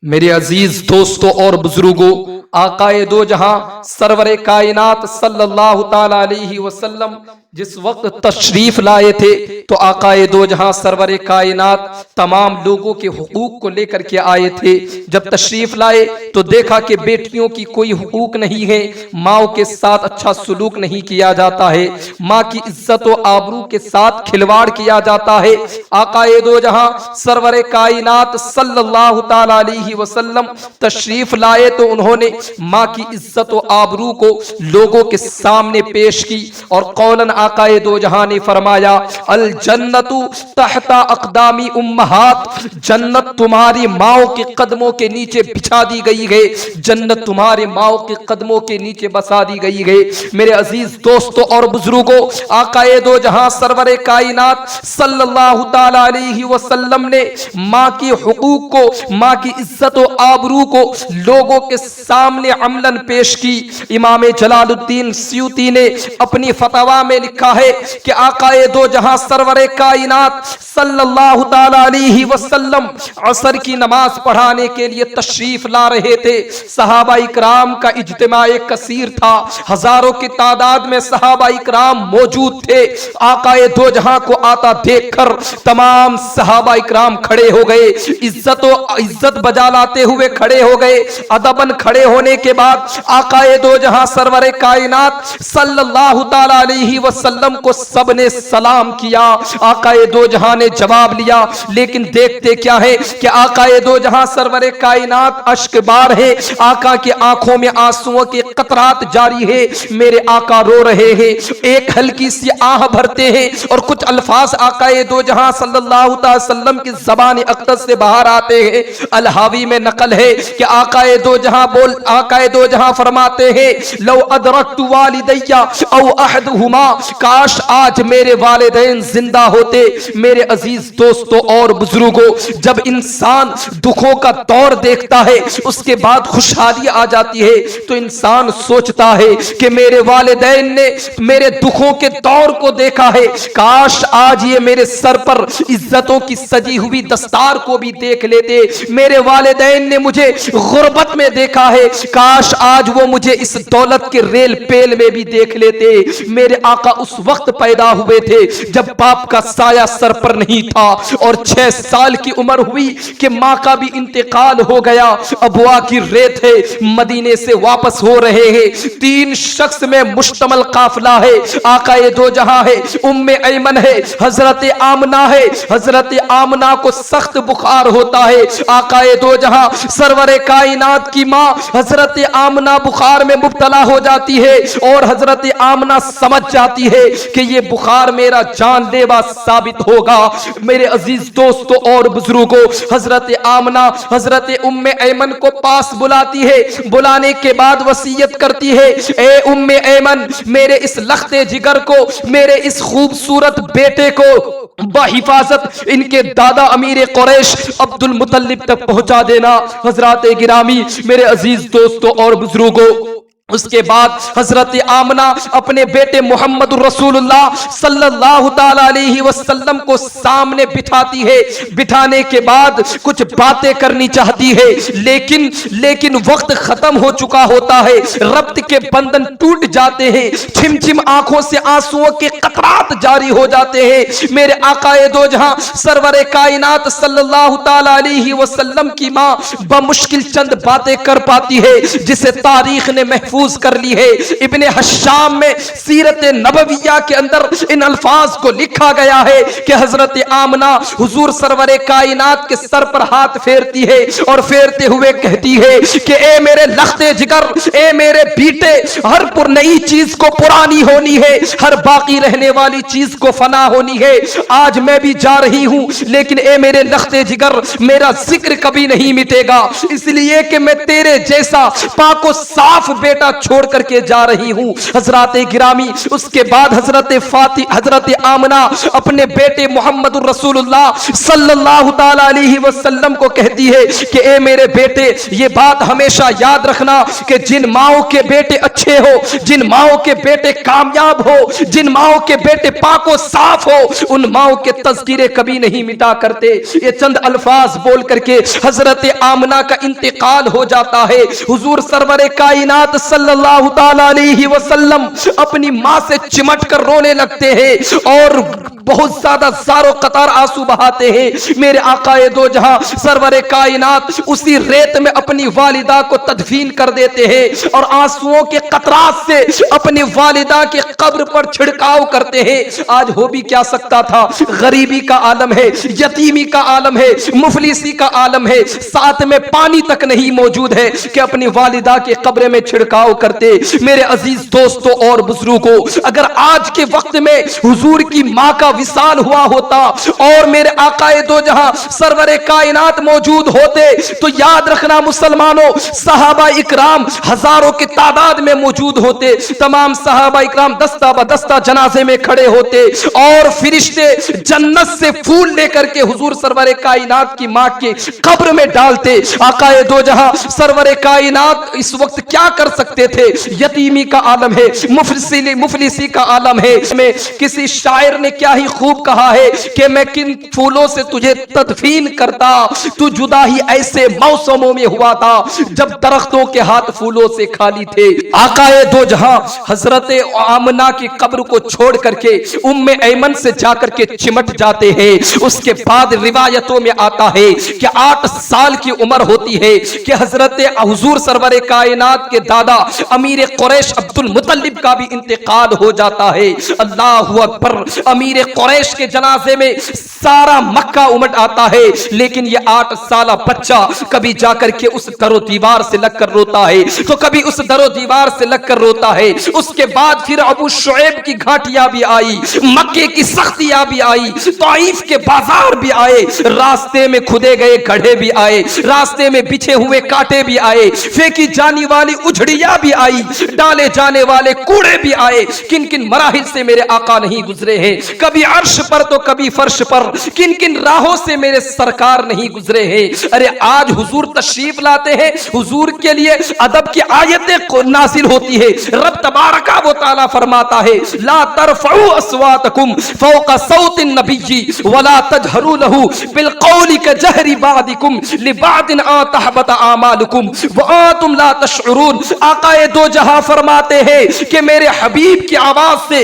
میرے عزیز دوستوں اور بزرگوں، آقائے دو جہاں سرور کائنات صلی اللہ تعالی علیہ وسلم جس وقت تشریف لائے تھے تو آقائے دو جہاں سرور کائنات تمام لوگوں کے حقوق کو لے کر کے آئے تھے۔ جب تشریف لائے تو دیکھا کہ بیٹیوں کی کوئی حقوق نہیں ہے، ماں کے ساتھ اچھا سلوک نہیں کیا جاتا ہے، ماں کی عزت و آبرو کے ساتھ کھلواڑ کیا جاتا ہے۔ آقائے دو جہاں سرور کائنات صلی اللہ تعالی علیہ وسلم تشریف لائے تو انہوں نے ماں کی عزت و آبرو کو لوگوں کے سامنے پیش کی اور قولاً آقائے دو جہاں نے فرمایا، الجنت تحت اقدامی امہات، جنت تمہاری ماؤں کے قدموں کے نیچے بچھا دی گئی ہے، جنت تمہارے ماؤں کے قدموں کے نیچے بسا دی گئی ہے۔ میرے عزیز دوستوں اور بزرگوں، آقائے دو جہاں سرور کائنات صلی اللہ تعالی علیہ وسلم نے ماں کی حقوق کو، ماں کی عزت و آبرو کو لوگوں کے سامنے عملاً پیش کی۔ امام جلال الدین سیوطی نے اپنی فتاوی میں لکھا ہے کہ آقائے دو جہاں سرور کائنات صلی اللہ تعالی علیہ وسلم عصر کی نماز پڑھانے کے لیے تشریف لا رہے تھے۔ صحابہ اکرام کا اجتماع کثیر تھا، ہزاروں کی تعداد میں صحابہ اکرام موجود تھے۔ آقائے دو جہاں کو آتا دیکھ کر تمام صحابہ اکرام کھڑے ہو گئے، عزت بجا لاتے ہوئے کھڑے ہو گئے۔ ادباً کھڑے ہونے کے بعد آقائے دو جہاں سرور کائنات صلی اللہ تعالی علیہ وسلم کو سب نے سلام کیا۔ آقائے دو جہاں نے جواب لیا، لیکن دیکھتے کیا ہے کہ آقائے دو جہاں سرور کائنات اشک بار ہے، آقا کی آنکھوں میں آنسوؤں کے قطرات جاری ہے، میرے آقا رو رہے ہیں، ایک ہلکی سی آہ بھرتے ہیں اور کچھ الفاظ آقائے دو جہاں صلی اللہ تعالی وسلم کی زبان اقدس سے باہر آتے ہیں۔ الحاوی میں نقل ہے کہ آقائے دو جہاں فرماتے ہیں، لو ادرکت والدی او احدہما، کاش آج میرے والدین زندہ ہوتے۔ میرے عزیز دوستوں اور بزرگوں، جب انسان دکھوں کا دور دیکھتا ہے اس کے بعد خوشحالی آ جاتی ہے تو انسان سوچتا ہے کہ میرے والدین نے میرے دکھوں کے دور کو دیکھا ہے، کاش آج یہ میرے سر پر عزتوں کی سجی ہوئی دستار کو بھی دیکھ لیتے۔ میرے والدین نے مجھے غربت میں دیکھا ہے، کاش آج وہ مجھے اس دولت کے ریل پیل میں بھی دیکھ لیتے۔ میرے آقا اس وقت پیدا ہوئے تھے جب باپ کا سایہ سر پر نہیں تھا، اور 6 سال کی عمر ہوئی کہ ماں کا بھی انتقال ہو گیا۔ ابوا کی ریت ہے، مدینے سے واپس ہو رہے ہیں، 3 شخص میں مشتمل قافلہ ہے۔ آقائے دو جہاں ہے، ام ایمن ہے، حضرت آمنہ ہے۔ حضرت آمنہ کو سخت بخار ہوتا ہے، آقائے دو جہاں سرور کائنات کی ماں حضرت آمنہ بخار میں مبتلا ہو جاتی ہے اور حضرت آمنہ سمجھ جاتی ہے کہ یہ بخار میرا جان لیوا ثابت ہوگا۔ میرے عزیز دوستوں اور بزرگوں، حضرت آمنہ حضرت ام ایمن کو پاس بلاتی ہے، بلانے کے بعد وصیت کرتی ہے، اے ام ایمن، میرے اس لختے جگر کو، میرے اس خوبصورت بیٹے کو بحفاظت ان کے دادا امیر قریش عبد المطلب تک پہنچا دینا۔ حضرات گرامی، میرے عزیز دوستوں اور بزرگوں، اس کے بعد حضرت آمنہ اپنے بیٹے محمد رسول اللہ صلی اللہ تعالی علیہ وسلم کو سامنے بٹھاتی ہے۔ بٹھانے کے بعد کچھ باتیں کرنی چاہتی ہے، لیکن وقت ختم ہو چکا ہوتا ہے، ربط کے بندھن ٹوٹ جاتے ہیں، چھم چھم آنکھوں سے آنسوؤں کے قطرات جاری ہو جاتے ہیں۔ میرے آقائے دو جہاں سرور کائنات صلی اللہ تعالی علیہ وسلم کی ماں بمشکل چند باتیں کر پاتی ہے جسے تاریخ نے محفوظ کر لی ہے۔ ابن حشام میں سیرت نبویہ کے اندر ان الفاظ کو لکھا گیا ہے کہ حضرت آمنہ حضور سرور کائنات کے سر پر ہاتھ پھیرتی ہے اور پھیرتے ہوئے کہتی ہے کہ اے میرے لختے جگر، اے میرے بیٹے، ہر پر نئی چیز کو پرانی ہونی ہے، ہر باقی رہنے والی چیز کو فنا ہونی ہے۔ آج میں بھی جا رہی ہوں، لیکن اے میرے لختے جگر، میرا ذکر کبھی نہیں مٹے گا، اس لیے کہ میں تیرے جیسا پاک و صاف بیٹا بیٹا چھوڑ کر کے جا رہی ہوں۔ حضرات گرامی اس کے بعد حضرت آمنہ اپنے بیٹے محمد الرسول اللہ صلی اللہ تعالی علیہ وسلم کو کہتی ہے کہ اے میرے بیٹے، یہ بات ہمیشہ یاد رکھنا کہ جن ماؤں کے بیٹے اچھے ہو، جن ماؤں کے بیٹے کامیاب ہو، جن ماؤں کے بیٹے پاک و صاف ہو، ان ماؤں کے تذکرے کبھی نہیں مٹا کرتے۔ یہ چند الفاظ بول کر کے حضرت آمنہ کا انتقال ہو جاتا ہے۔ حضور سرور کائنات صلی اللہ تعالی علیہ وسلم اپنی ماں سے چمٹ کر رونے لگتے ہیں اور بہت زیادہ زار و قطار آنسو بہاتے ہیں۔ میرے آقا دو جہاں سرور کائنات اسی ریت میں اپنی والدہ کو تدفین کر دیتے ہیں اور آنسوؤں کے قطرات سے اپنی والدہ کے قبر پر چھڑکاؤ کرتے ہیں۔ آج ہو بھی کیا سکتا تھا، غریبی کا عالم ہے، یتیمی کا عالم ہے، مفلسی کا عالم ہے، ساتھ میں پانی تک نہیں موجود ہے کہ اپنی والدہ کے قبر میں چھڑکاؤ کرتے۔ میرے عزیز دوستوں اور بزرگوں، اگر آج کے وقت میں حضور کی ماں کا وصال ہوا ہوتا اور میرے آقا دو جہاں سرور کائنات موجود ہوتے تو یاد رکھنا مسلمانوں، صحابہ اکرام ہزاروں کی تعداد میں موجود ہوتے۔ تمام صحابہ اکرام دستہ بدستہ جنازے میں کھڑے ہوتے اور فرشتے جنت سے پھول لے کر کے حضور سرور کائنات کی ماں کے قبر میں ڈالتے۔ آقا دو جہاں سرور کائنات اس وقت کیا کر سکتے تھے؟ یتیمی کا عالم ہے، مفلسی کا عالم ہے۔ میں کسی شاعر نے کیا ہی خوب کہا ہے کہ میں کن پھولوں سے تجھے تدفین کرتا، تو جدا ہی ایسے موسموں میں ہوا تھا جب درختوں کے ہاتھ پھولوں سے خالی تھے۔ آقا دو جہاں حضرت آمنہ کی قبر کو چھوڑ کر کے ام ایمن سے جا کر کے چمٹ جاتے ہیں۔ اس کے بعد روایتوں میں آتا ہے کہ 8 سال کی عمر ہوتی ہے کہ حضرت حضور سرور کائنات کے دادا امیر قریش عبد المطلب کا بھی انتقال ہو جاتا ہے۔ اللہ اکبر، امیر قریش کے جنازے میں سارا مکہ امٹ آتا ہے، لیکن یہ 8 سالہ بچہ کبھی جا کر کے اس در و دیوار سے لگ کر روتا ہے تو کبھی اس در و دیوار سے لگ کر روتا ہے۔ اس کے بعد پھر ابو شعیب کی گھاٹیاں بھی آئی، مکے کی سختیاں بھی آئی، طائف کے بازار بھی آئے، راستے میں کھدے گئے گڑھے بھی آئے، راستے میں بچھے ہوئے کانٹے بھی آئے، پھینکی جانے والی اجڑیاں بھی آئی، ڈالے جانے والے کوڑے بھی آئے۔ کن کن مراحل سے میرے آقا نہیں گزرے ہیں، کبھی عرش پر تو کبھی فرش پر، کن کن راہوں سے میرے سرکار نہیں گزرے ہیں۔ ارے آج حضور تشریف لاتے ہیں، حضور کے لیے ادب کی آیتیں نازل ہوتی ہے۔ رب تبارک و تعالی فرماتا ہے لا ترفعوا اصواتکم فوق صوت النبی ولا تجهروا له بالقول كجهر بعضکم لبعض ان تحبط اعمالکم وانتم لا تشعرون۔ آقا دو جہاں فرماتے ہیں کہ میرے حبیب کی آواز سے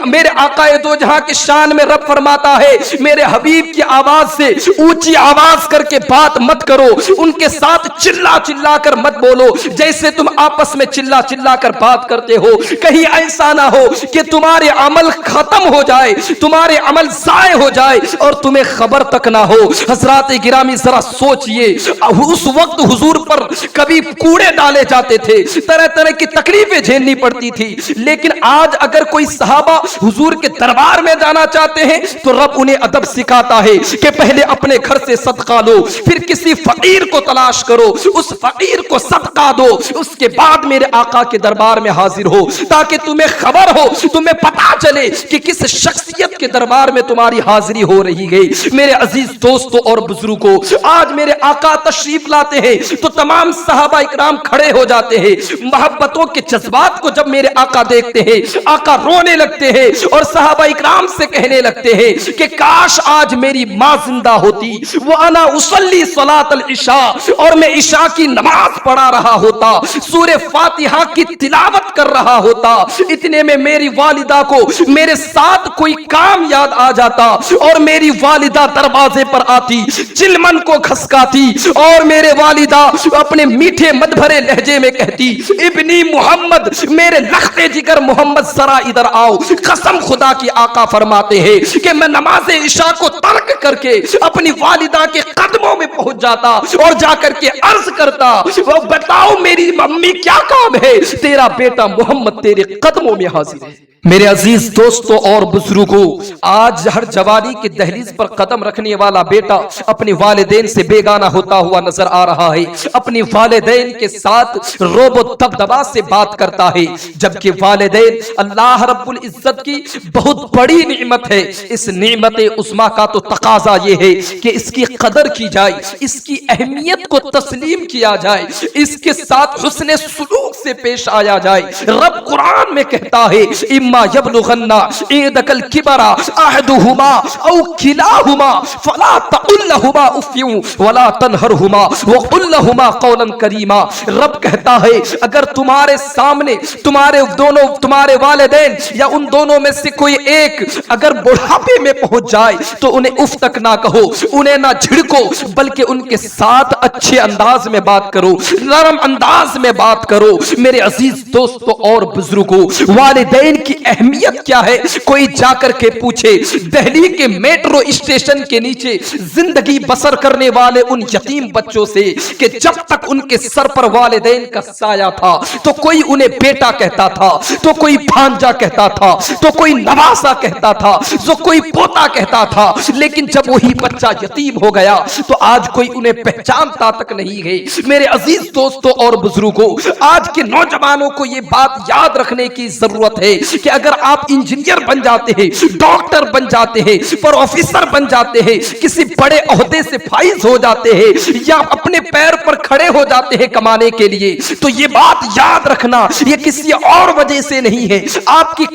میرے آقا دو جہاں کی شان میں رب فرماتا ہے میرے حبیب کی آواز سے اونچی آواز کر کے بات مت کرو، ان کے ساتھ چلا چلا کر مت بولو جیسے تم آپس میں چلا چلا کر بات کرتے ہو، کہیں ایسا نہ ہو کہ تمہارے عمل ختم ہو جائے، تمہارے عمل ضائع ہو جائے اور تمہیں خبر تک نہ ہو۔ حضرات گرامی ذرا سوچئے، اس وقت حضور پر کبھی کوڑے ڈالے جاتے تھے، طرح طرح کی تکلیفیں جھیلنی پڑتی تھی، لیکن آج اگر کوئی صحابہ حضور کے دربار میں جانا چاہتے ہیں تو رب انہیں ادب سکھاتا ہے کہ پہلے اپنے گھر سے صدقہ لو، پھر کسی فقیر کو تلاش کرو، اس فقیر کو صدقہ دو، اس کے بعد میرے آقا کے دربار میں حاضر ہو تاکہ تمہیں خبر ہو، تمہیں پتا چلے کہ کس شخصیت کے دربار میں تمہاری حاضری ہو رہی ہے۔ میرے عزیز دوستوں اور بزرگوں، آج میرے آقا تشریف لاتے ہیں تو تمام صحابہ اکرام کھڑے ہو جاتے ہیں۔ محبتوں کے جذبات کو جب میرے آقا دیکھتے ہیں، آقا رونے لگتے ہیں اور صحابہ اکرام سے کہنے لگتے ہیں کہ کاش آج میری ماں زندہ ہوتی، وانا اصلی صلاۃ العشاء، اور میں عشاء کی نماز پڑھا رہا ہوتا، سورہ فاتحہ کی تلاوت کر رہا ہوتا، اتنے میں میری والدہ کو میرے ساتھ کوئی کام یاد آ جاتا اور میری والدہ دروازے پر آتی، چلمن کو کھسکاتی اور میرے والدہ اپنے میٹھے مد بھرے لہجے میں کہتی ابنی محمد، میرے لختے جگر محمد ذرا ادھر آؤ۔ قسم خدا کی آقا فرماتے ہیں کہ میں نماز عشاء کو ترک کر کے اپنی والدہ کے قدموں میں پہنچ جاتا اور جا کر کے عرض کرتا وہ بتاؤ میری ممی کیا کام ہے، تیرا بیٹا محمد تیرے قدموں میں حاضر ہے۔ میرے عزیز دوستوں اور بزرگوں، آج ہر جوانی کی دہلیز پر قدم رکھنے والا بیٹا اپنے والدین سے بیگانہ ہوتا ہوا نظر آ رہا ہے، اپنے والدین کے ساتھ روب و دبدبا سے بات کرتا ہے، جبکہ والدین اللہ رب العزت کی بہت بڑی نعمت ہے۔ اس نعمت عظمیٰ کا تو تقاضا یہ ہے کہ اس کی قدر کی جائے، اس کی اہمیت کو تسلیم کیا جائے، اس کے ساتھ حسن سلوک سے پیش آیا جائے۔ رب قرآن میں کہتا ہے اما یبلغن عندک الکبر احدہما او کلاہما فلا تقل لہما اف ولا تنہرہما وقل لہما قولا کریما۔ رب کہتا ہے اگر تمہارے سامنے تمہارے والدین یا ان دونوں میں سے کوئی ایک اگر بڑھاپے میں پہنچ جائے تو انہیں اف تک نہ کہو، انہیں نہ جھڑکو، بلکہ ان کے ساتھ اچھے انداز میں بات کرو، نرم انداز میں بات کرو۔ میرے عزیز دوستوں اور بزرگوں، والدین کی اہمیت کیا ہے؟ کوئی جا کر کے پوچھے دہلی کے میٹرو اسٹیشن کے نیچے زندگی بسر کرنے والے ان یتیم بچوں سے کہ جب تک ان کے سر پر والدین کا سایہ تھا تو کوئی انہیں بیٹا کہتا تھا، تو کوئی بھانجا کہتا تھا، تو کوئی نواسا کہتا تھا، تو کوئی پوتا کہتا تھا، لیکن جب وہی بچہ یتیم ہو گیا تو آج کوئی انہیں پہچانتا تک نہیں ہے۔ میرے عزیز دوستوں اور بزرگوں، آج کے نوجوانوں کو یہ بات یاد رکھنے کی ضرورت ہے کہ اگر آپ انجینئر بن جاتے ہیں، ڈاکٹر بن جاتے ہیں، پروفیسر بن جاتے ہیں، کسی بڑے عہدے سے فائز ہو جاتے ہیں یا اپنے پیر پر کھڑے ہو جاتے ہیں کمانے کے لیے، تو یہ بات یاد رکھنا یہ کسی اور وجہ سے نہیں ہے۔ آپ کی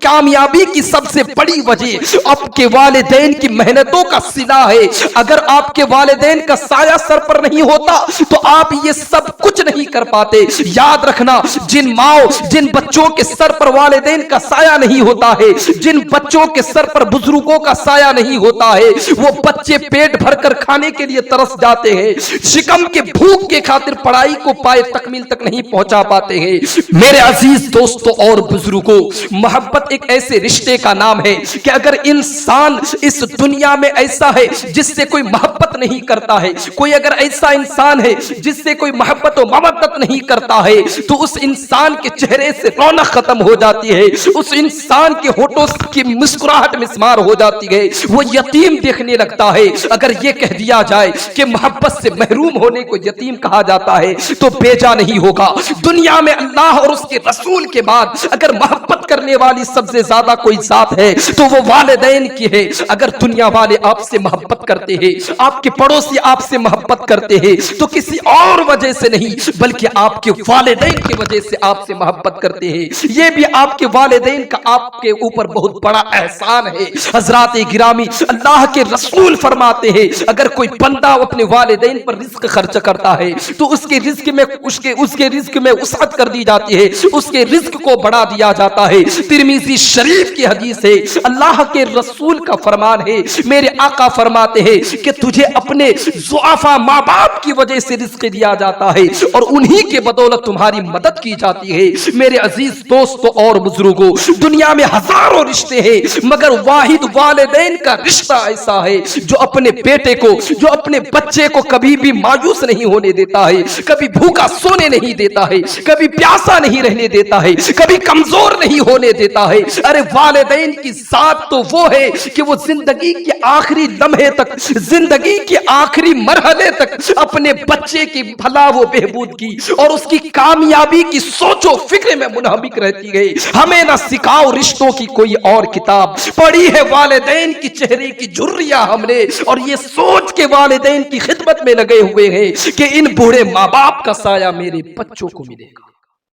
کامیابی کی سب سے بڑی وجہ آپ کے والدین کی محنتوں کا صلہ ہے۔ اگر آپ کے والدین کا سایہ سر پر نہیں ہوتا تو آپ یہ سب کچھ نہیں کر پاتے۔ یاد رکھنا جن بچوں کے سر پر والدین کا سایہ نہیں ہوتا ہے، جن بچوں کے سر پر بزرگوں کا سایہ نہیں ہوتا ہے، وہ بچے پیٹ بھر کر کھانے کے لیے ترس جاتے ہیں، شکم کے بھوک کے خاطر پڑھائی کو پائے تکمیل تک نہیں پہنچا پاتے ہیں۔ میرے عزیز دوستوں اور بزرگوں، محبت ایک ایسے رشتے کا نام ہے کہ اگر انسان اس دنیا میں ایسا ہے جس سے کوئی محبت نہیں کرتا ہے، کوئی اگر ایسا انسان ہے جس سے کوئی محبت و مودت نہیں کرتا ہے تو اس انسان کے چہرے سے رونق ختم ہو جاتی ہے، اس انسان کے ہونٹوں کی مسکراہٹ مسمار ہو جاتی ہے، وہ یتیم دیکھنے لگتا ہے۔ اگر یہ کہہ دیا جائے کہ محبت سے محروم ہونے کو یتیم کہا جاتا ہے تو بیجا نہیں ہوگا۔ دنیا میں اللہ اور اس کے رسول کے بعد اگر محبت کرنے والی سب سے زیادہ کوئی ذات ہے تو وہ والدین کی ہے۔ اگر دنیا والے آپ سے محبت کرتے ہیں، آپ کے پڑوسی آپ سے محبت کرتے ہیں تو کسی اور وجہ سے نہیں بلکہ آپ کے والدین کی وجہ سے آپ سے محبت کرتے ہیں۔ یہ بھی آپ کے والدین کا آپ کے اوپر بہت بڑا احسان ہے۔ حضرات گرامی، اللہ کے رسول فرماتے ہیں اگر کوئی بندہ اپنے والدین پر رزق خرچ کرتا ہے تو اس کے رزق میں وسعت کر دی جاتی ہے، اس کے رزق کو بڑھا دیا جاتا ہے۔ ترمذی شریف کی حدیث ہے، اللہ کے رسول کا فرمان ہے، میرے آقا فرماتے ہیں کہ تجھے اپنے ضعفاء ماں باپ کی وجہ سے رزق دیا جاتا ہے اور انہی کے بدولت تمہاری مدد کی جاتی ہے۔ میرے عزیز دوستوں اور بزرگوں، دنیا میں ہزاروں رشتے ہیں مگر واحد والدین کا رشتہ ایسا ہے جو اپنے بیٹے کو، جو اپنے بچے کو کبھی بھی مایوس نہیں ہونے دیتا ہے، کبھی بھوکا سونے نہیں دیتا ہے، کبھی پیاسا نہیں رہنے دیتا ہے، کبھی کمزور نہیں ہونے دیتا ہے۔ ارے والدین کی ذات تو وہ ہے کہ وہ زندگی کے آخری لمحے تک، زندگی کے آخری مرحلے تک اپنے بچے کی بھلا و بہبود کی اور اس کی کامیابی کی سوچ و فکر میں منہمک رہتی ہے۔ ہمیں نہ سکھاؤ رشتوں کی کوئی اور کتاب، پڑھی ہے والدین کی چہرے کی جھریاں ہم نے اور یہ سوچ کے والدین کی خدمت میں لگے ہوئے ہیں کہ ان بوڑھے ماں باپ کا سایہ میرے بچوں کو ملے گا۔